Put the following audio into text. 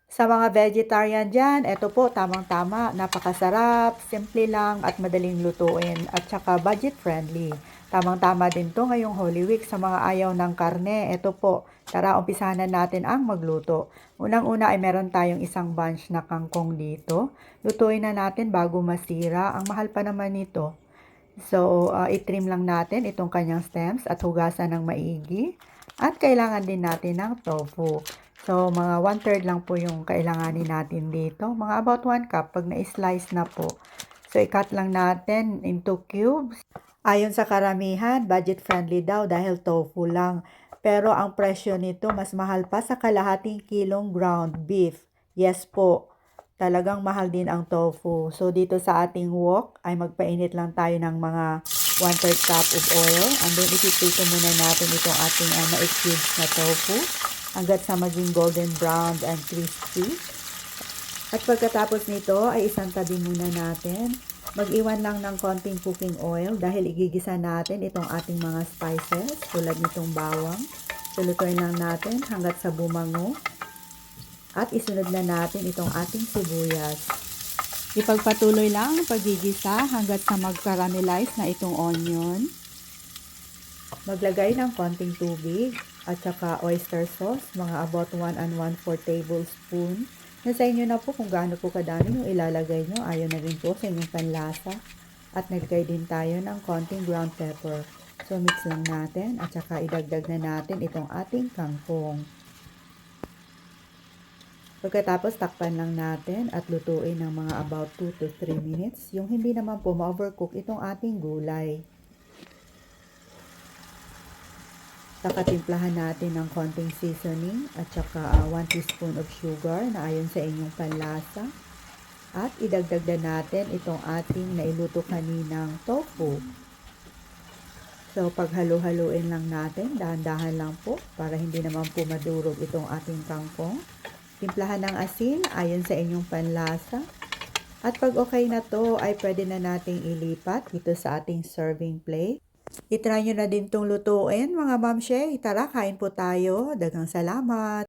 Sa mga vegetarian dyan, eto po, tamang-tama. Napakasarap, simple lang at madaling lutuin at saka budget friendly. Tamang-tama din to ngayong Holy Week sa mga ayaw ng karne. Eto po, tara umpisahan na natin ang magluto. Unang-una ay meron tayong isang bunch na kangkong dito. Lutuin na natin bago masira. Ang mahal pa naman nito. So, i-trim lang natin itong kanyang stems at hugasan ng maigi. At kailangan din natin ng tofu. So, mga 1/3 lang po yung kailanganin natin dito. Mga about 1 cup pag na-slice na po. So, i-cut lang natin into cubes. Ayon sa karamihan, budget friendly daw dahil tofu lang. Pero ang presyo nito mas mahal pa sa kalahating kilong ground beef. Yes po, talagang mahal din ang tofu. So, dito sa ating wok ay magpainit lang tayo ng mga 1/3 cup of oil. And then, ipipito muna natin itong ating na-cubes na tofu hanggat sa maging golden brown and crispy. At pagkatapos nito ay isang tabi muna natin. Mag-iwan lang ng konting cooking oil dahil igigisa natin itong ating mga spices tulad nitong bawang. Sulutuin lang natin hanggat sa bumango. At isunod na natin itong ating sibuyas. Ipagpatuloy lang ang paggigisa hanggat sa mag-caramelize na itong onion. Maglagay ng konting tubig at saka oyster sauce, mga about 1 and 1/4 tablespoon. Nasa inyo na po kung gaano po kadami yung ilalagay nyo. Ayaw na rin po sa inyong panlasa. At naglagay din tayo ng konting ground pepper. So, mix lang natin at saka idagdag na natin itong ating kangkong. Pagkatapos, takpan lang natin at lutuin ng mga about 2 to 3 minutes. Yung hindi naman po ma-overcook itong ating gulay. Timplahan natin ng konting seasoning at saka 1 teaspoon of sugar na ayon sa inyong panlasa. At idagdag na natin itong ating nailuto kaninang tofu. So, paghalo-haluin lang natin, dahan-dahan lang po para hindi naman po madurog itong ating kangkong. Timplahan ng asin ayon sa inyong panlasa. At pag okay na to ay pwede na nating ilipat dito sa ating serving plate. I-try nyo na din itong lutuin mga mamshe. Tara, kain po tayo. Daghang salamat!